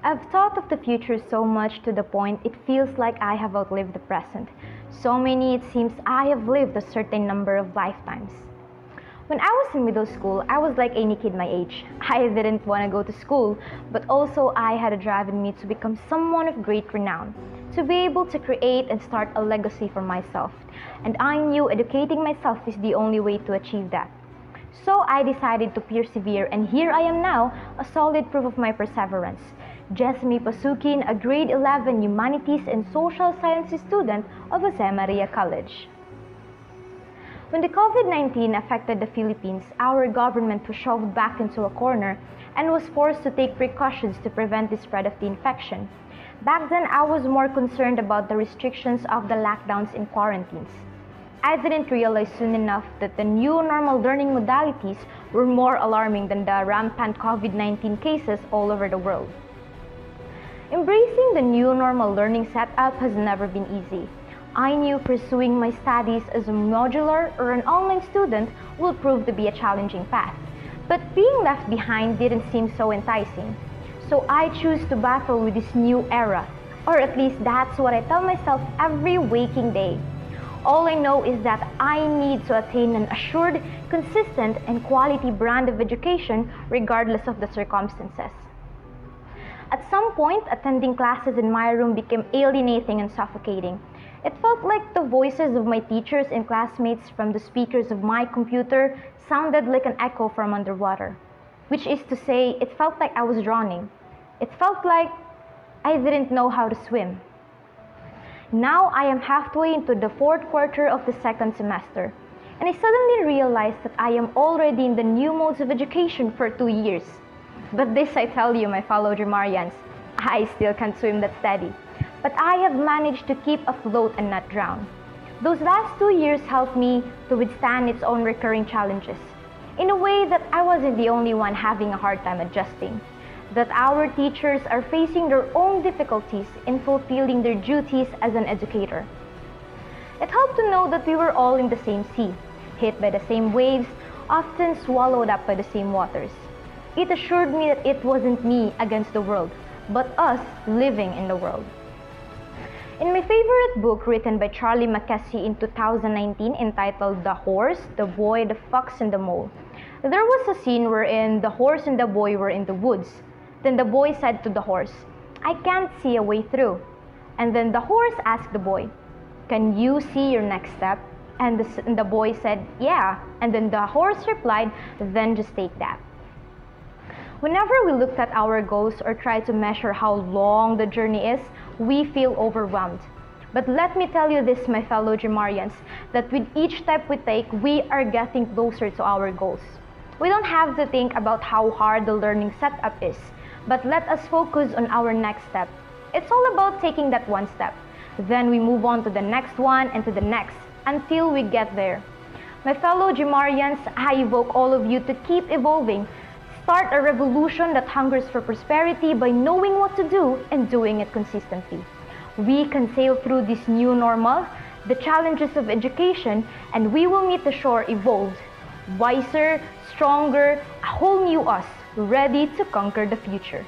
I've thought of the future so much to the point it feels like I have outlived the present. So many it seems I have lived a certain number of lifetimes. When I was in middle school, I was like any kid my age. I didn't want to go to school, but also I had a drive in me to become someone of great renown, to be able to create and start a legacy for myself. And I knew educating myself is the only way to achieve that. So I decided to persevere, and here I am now, a solid proof of my perseverance. Jesme Pasukin, a grade 11 Humanities and Social Sciences student of Jose Maria College. When the COVID-19 affected the Philippines, our government was shoved back into a corner and was forced to take precautions to prevent the spread of the infection. Back then, I was more concerned about the restrictions of the lockdowns and quarantines. I didn't realize soon enough that the new normal learning modalities were more alarming than the rampant COVID-19 cases all over the world. Embracing the new normal learning setup has never been easy. I knew pursuing my studies as a modular or an online student would prove to be a challenging path, but being left behind didn't seem so enticing. So I chose to battle with this new era, or at least that's what I tell myself every waking day. All I know is that I need to attain an assured, consistent, and quality brand of education regardless of the circumstances. At some point, attending classes in my room became alienating and suffocating. It felt like the voices of my teachers and classmates from the speakers of my computer sounded like an echo from underwater. Which is to say, it felt like I was drowning. It felt like I didn't know how to swim. Now I am halfway into the fourth quarter of the second semester, and I suddenly realized that I am already in the new modes of education for 2 years. But this I tell you, my fellow Dramarians, I still can't swim that steady. But I have managed to keep afloat and not drown. Those last 2 years helped me to withstand its own recurring challenges, in a way that I wasn't the only one having a hard time adjusting, that our teachers are facing their own difficulties in fulfilling their duties as an educator. It helped to know that we were all in the same sea, hit by the same waves, often swallowed up by the same waters. It assured me that it wasn't me against the world, but us living in the world. In my favorite book written by Charlie Mackesy in 2019 entitled The Horse, the Boy, the Fox, and the Mole, there was a scene wherein the horse and the boy were in the woods. Then the boy said to the horse, "I can't see a way through." And then the horse asked the boy, "Can you see your next step?" And the boy said, "Yeah." And then the horse replied, "Then just take that." Whenever we looked at our goals or tried to measure how long the journey is, we feel overwhelmed. But let me tell you this, my fellow Dramarians, that with each step we take, we are getting closer to our goals. We don't have to think about how hard the learning setup is, but let us focus on our next step. It's all about taking that one step. Then we move on to the next one and to the next until we get there. My fellow Dramarians, I evoke all of you to keep evolving. Start a revolution that hungers for prosperity by knowing what to do and doing it consistently. We can sail through this new normal, the challenges of education, and we will meet the shore evolved, wiser, stronger, a whole new us, ready to conquer the future.